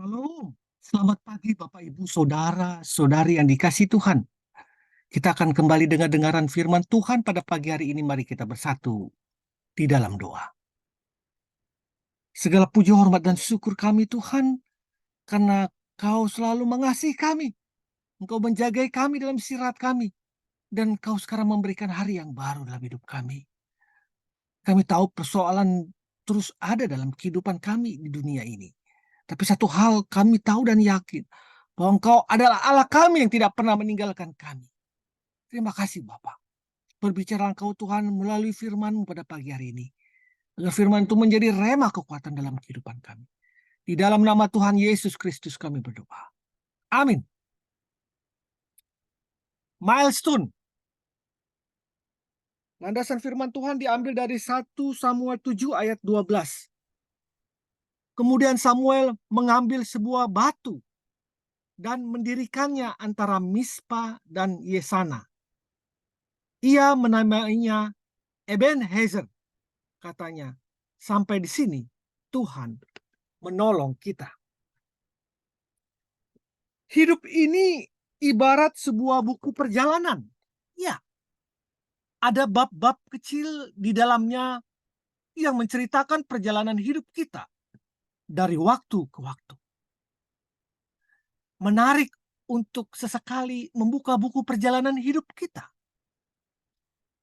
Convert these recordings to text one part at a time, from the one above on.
Shalom. Selamat pagi Bapak Ibu Saudara Saudari yang dikasihi Tuhan. Kita akan kembali dengar-dengaran firman Tuhan pada pagi hari ini. Mari kita bersatu di dalam doa. Segala puji hormat dan syukur kami Tuhan, karena Kau selalu mengasihi kami. Engkau menjagai kami dalam istirahat kami. Dan Kau sekarang memberikan hari yang baru dalam hidup kami. Kami tahu persoalan terus ada dalam kehidupan kami di dunia ini. Tapi satu hal kami tahu dan yakin, bahwa Engkau adalah Allah kami yang tidak pernah meninggalkan kami. Terima kasih Bapak. Berbicara Engkau Tuhan melalui firman-Mu pada pagi hari ini. Agar firman itu menjadi rema kekuatan dalam kehidupan kami. Di dalam nama Tuhan Yesus Kristus kami berdoa. Amin. Milestone. Landasan firman Tuhan diambil dari 1 Samuel 7 ayat 12. Kemudian Samuel mengambil sebuah batu dan mendirikannya antara Mispa dan Yesana. Ia menamainya Ebenezer, katanya. Sampai di sini Tuhan menolong kita. Hidup ini ibarat sebuah buku perjalanan. Ya, ada bab-bab kecil di dalamnya yang menceritakan perjalanan hidup kita dari waktu ke waktu. Menarik untuk sesekali membuka buku perjalanan hidup kita.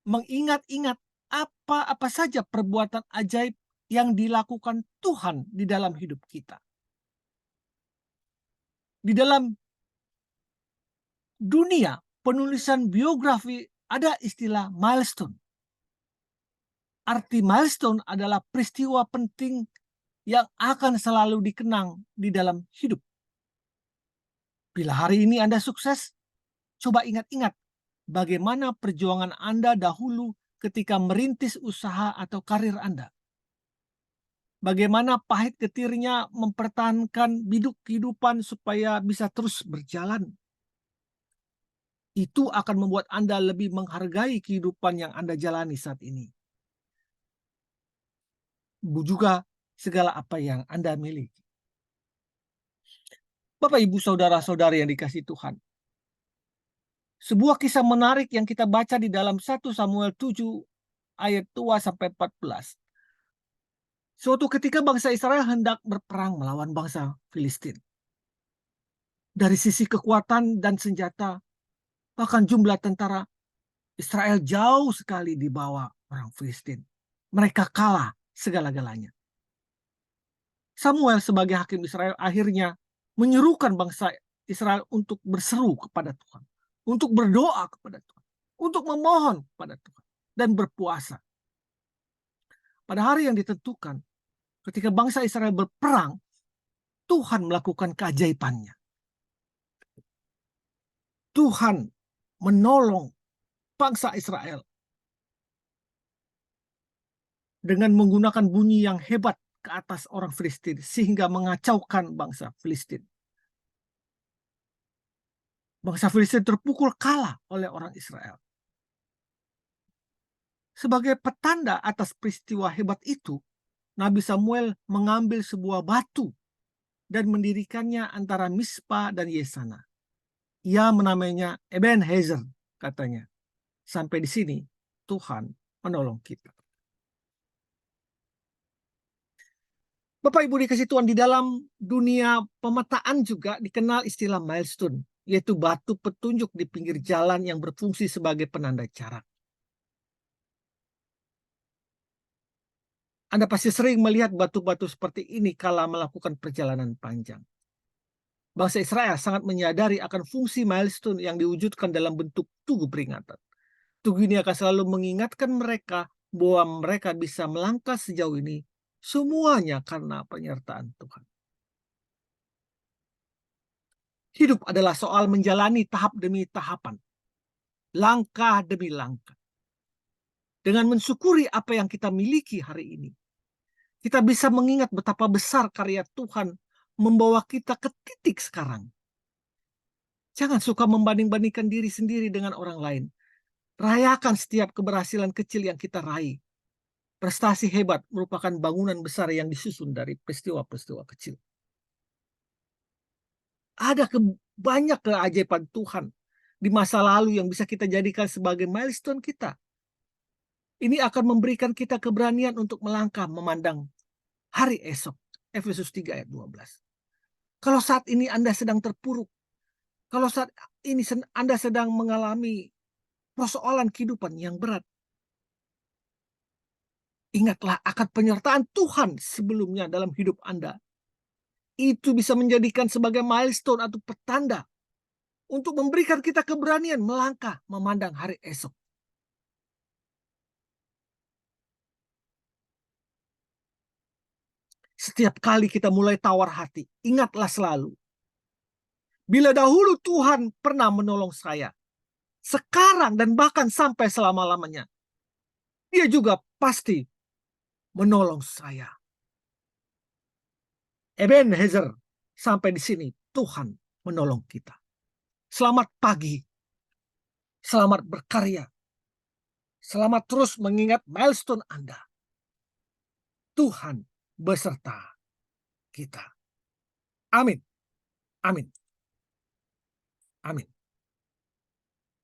Mengingat-ingat apa-apa saja perbuatan ajaib yang dilakukan Tuhan di dalam hidup kita. Di dalam dunia penulisan biografi ada istilah milestone. Arti milestone adalah peristiwa penting yang akan selalu dikenang di dalam hidup. Bila hari ini Anda sukses, coba ingat-ingat bagaimana perjuangan Anda dahulu ketika merintis usaha atau karir Anda. Bagaimana pahit getirnya mempertahankan biduk kehidupan supaya bisa terus berjalan. Itu akan membuat Anda lebih menghargai kehidupan yang Anda jalani saat ini. Juga segala apa yang Anda miliki. Bapak, Ibu, Saudara-saudari yang dikasihi Tuhan. Sebuah kisah menarik yang kita baca di dalam 1 Samuel 7 ayat 2-14. Suatu ketika bangsa Israel hendak berperang melawan bangsa Filistin. Dari sisi kekuatan dan senjata, bahkan jumlah tentara Israel jauh sekali di bawah orang Filistin. Mereka kalah segala-galanya. Samuel sebagai hakim Israel akhirnya menyerukan bangsa Israel untuk berseru kepada Tuhan. Untuk berdoa kepada Tuhan. Untuk memohon kepada Tuhan. Dan berpuasa. Pada hari yang ditentukan, ketika bangsa Israel berperang, Tuhan melakukan keajaibannya. Tuhan menolong bangsa Israel dengan menggunakan bunyi yang hebat ke atas orang Filistin sehingga mengacaukan bangsa Filistin. Bangsa Filistin terpukul kalah oleh orang Israel. Sebagai petanda atas peristiwa hebat itu, Nabi Samuel mengambil sebuah batu dan mendirikannya antara Mispa dan Yesana. Ia menamainya Ebenezer, katanya. Sampai di sini Tuhan menolong kita. Bapak Ibu dikasih Tuhan, di dalam dunia pemetaan juga dikenal istilah milestone, yaitu batu petunjuk di pinggir jalan yang berfungsi sebagai penanda jarak. Anda pasti sering melihat batu-batu seperti ini kala melakukan perjalanan panjang. Bangsa Israel sangat menyadari akan fungsi milestone yang diwujudkan dalam bentuk tugu peringatan. Tugu ini akan selalu mengingatkan mereka bahwa mereka bisa melangkah sejauh ini semuanya karena penyertaan Tuhan. Hidup adalah soal menjalani tahap demi tahapan, langkah demi langkah. Dengan mensyukuri apa yang kita miliki hari ini, kita bisa mengingat betapa besar karya Tuhan membawa kita ke titik sekarang. Jangan suka membanding-bandingkan diri sendiri dengan orang lain. Rayakan setiap keberhasilan kecil yang kita raih. Prestasi hebat merupakan bangunan besar yang disusun dari peristiwa-peristiwa kecil. Ada banyak keajaiban Tuhan di masa lalu yang bisa kita jadikan sebagai milestone kita. Ini akan memberikan kita keberanian untuk melangkah memandang hari esok. Efesus 3 ayat 12. Kalau saat ini Anda sedang terpuruk, kalau saat ini Anda sedang mengalami persoalan kehidupan yang berat, ingatlah akan penyertaan Tuhan sebelumnya dalam hidup Anda. Itu bisa menjadikan sebagai milestone atau petanda untuk memberikan kita keberanian melangkah memandang hari esok. Setiap kali kita mulai tawar hati, ingatlah selalu, bila dahulu Tuhan pernah menolong saya, sekarang dan bahkan sampai selama-lamanya, Dia juga pasti menolong saya. Ebenezer, sampai di sini Tuhan menolong kita. Selamat pagi, selamat berkarya, selamat terus mengingat milestone Anda. Tuhan beserta kita. Amin. Amin. Amin.